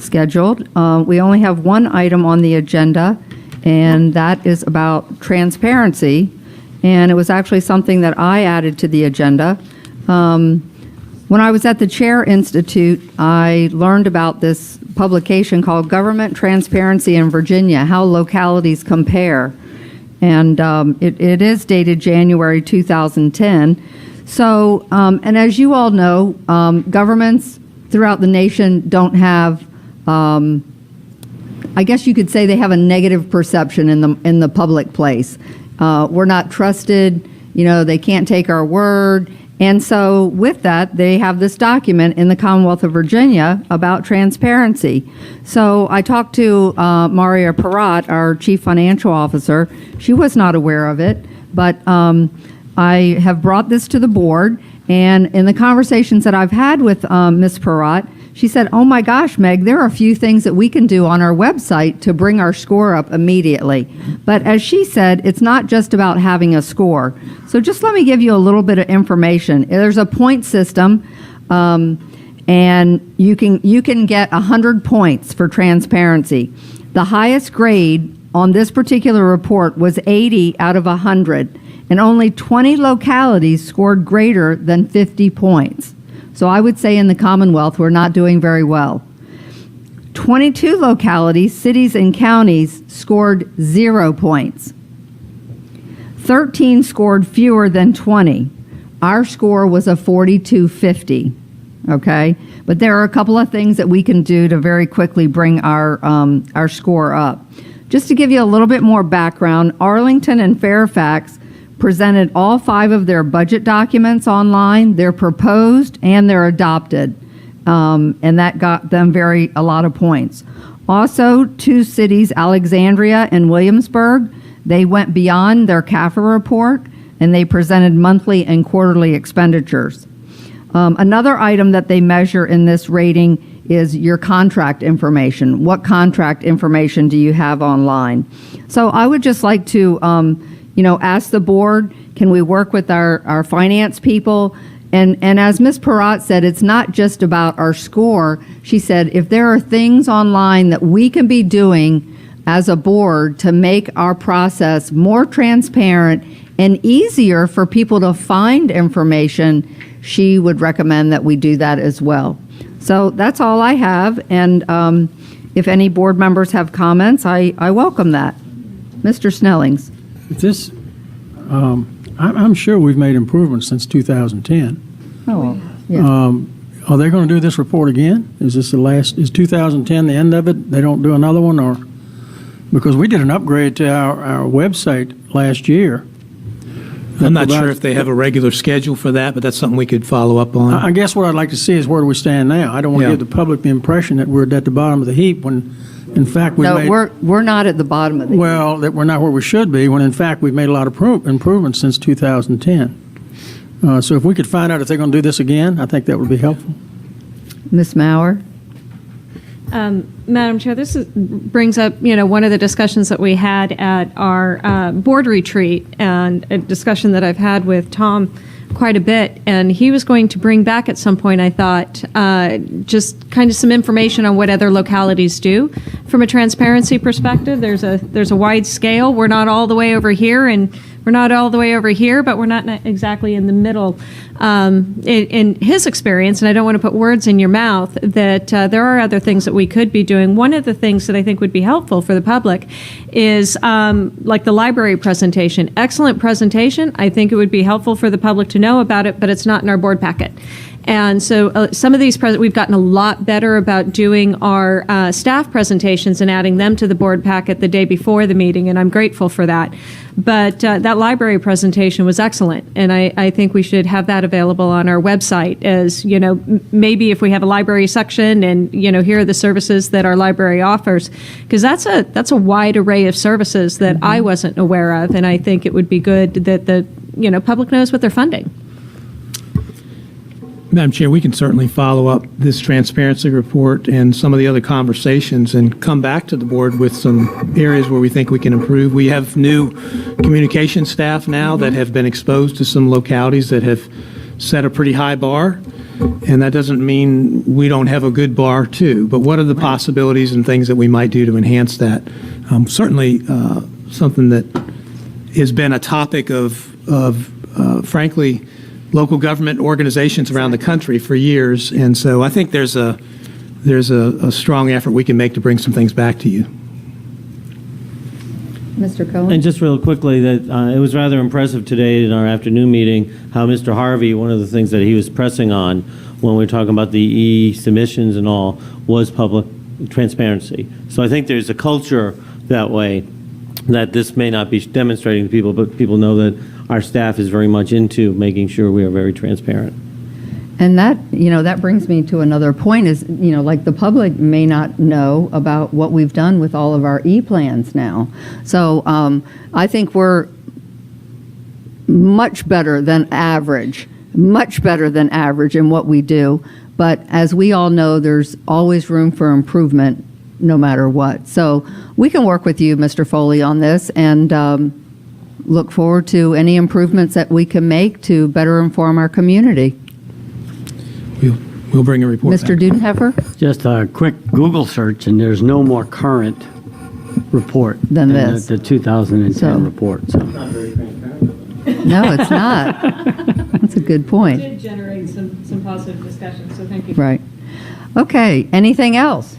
scheduled. We only have one item on the agenda, and that is about transparency. And it was actually something that I added to the agenda. When I was at the Chair Institute, I learned about this publication called Government Transparency in Virginia, How Localities Compare. And it is dated January 2010. So, and as you all know, governments throughout the nation don't have, I guess you could say they have a negative perception in the public place. We're not trusted, they can't take our word. And so with that, they have this document in the Commonwealth of Virginia about transparency. So I talked to Maria Peratt, our Chief Financial Officer. She was not aware of it, but I have brought this to the board. And in the conversations that I've had with Ms. Peratt, she said, oh my gosh, Meg, there are a few things that we can do on our website to bring our score up immediately. But as she said, it's not just about having a score. So just let me give you a little bit of information. There's a point system, and you can get 100 points for transparency. The highest grade on this particular report was 80 out of 100, and only 20 localities scored greater than 50 points. So I would say in the Commonwealth, we're not doing very well. 22 localities, cities and counties, scored 0 points. 13 scored fewer than 20. Our score was a 4250, okay? But there are a couple of things that we can do to very quickly bring our score up. Just to give you a little bit more background, Arlington and Fairfax presented all 5 of their budget documents online. They're proposed and they're adopted, and that got them a lot of points. Also, 2 cities, Alexandria and Williamsburg, they went beyond their CAFR report, and they presented monthly and quarterly expenditures. Another item that they measure in this rating is your contract information. What contract information do you have online? So I would just like to ask the board, can we work with our finance people? And as Ms. Peratt said, it's not just about our score. She said, if there are things online that we can be doing as a board to make our process more transparent and easier for people to find information, she would recommend that we do that as well. So that's all I have. And if any board members have comments, I welcome that. Mr. Snellings. This, I'm sure we've made improvements since 2010. Oh, yeah. Are they going to do this report again? Is 2010 the end of it? They don't do another one, or because we did an upgrade to our website last year. I'm not sure if they have a regular schedule for that, but that's something we could follow up on. I guess what I'd like to see is where do we stand now? I don't want to give the public the impression that we're at the bottom of the heap when, in fact, we're not at the bottom of the heap. Well, that we're not where we should be, when in fact we've made a lot of improvements since 2010. So if we could find out if they're going to do this again, I think that would be helpful. Ms. Maurer? Madam Chair, this brings up, one of the discussions that we had at our board retreat, and a discussion that I've had with Tom quite a bit, and he was going to bring back at some point, I thought, just kind of some information on what other localities do from a transparency perspective. There's a wide scale. We're not all the way over here, and we're not all the way over here, but we're not exactly in the middle. In his experience, and I don't want to put words in your mouth, that there are other things that we could be doing. One of the things that I think would be helpful for the public is like the library presentation. Excellent presentation. I think it would be helpful for the public to know about it, but it's not in our board packet. And so some of these, we've gotten a lot better about doing our staff presentations and adding them to the board packet the day before the meeting, and I'm grateful for that. But that library presentation was excellent, and I think we should have that available on our website as, maybe if we have a library section and, here are the services that our library offers, because that's a wide array of services that I wasn't aware of, and I think it would be good that the, public knows what they're funding. Madam Chair, we can certainly follow up this transparency report and some of the other conversations and come back to the board with some areas where we think we can improve. We have new communication staff now that have been exposed to some localities that have set a pretty high bar. And that doesn't mean we don't have a good bar too, but what are the possibilities and things that we might do to enhance that? Certainly something that has been a topic of frankly, local government organizations around the country for years. And so I think there's a strong effort we can make to bring some things back to you. Mr. Cohen? And just real quickly, that it was rather impressive today in our afternoon meeting how Mr. Harvey, one of the things that he was pressing on when we were talking about the e-submissions and all, was public transparency. So I think there's a culture that way that this may not be demonstrating to people, but people know that our staff is very much into making sure we are very transparent. And that, that brings me to another point is, like the public may not know about what we've done with all of our e-plans now. So I think we're much better than average in what we do. But as we all know, there's always room for improvement no matter what. So we can work with you, Mr. Foley, on this and look forward to any improvements that we can make to better inform our community. We'll bring a report Mr. back. Dudenheffer? Just a quick Google search, and there's no more current report Than this. the 2010 So- report. So. No, it's not. That's a good point. Did generate some positive discussion, so thank you. Right. Okay, anything else?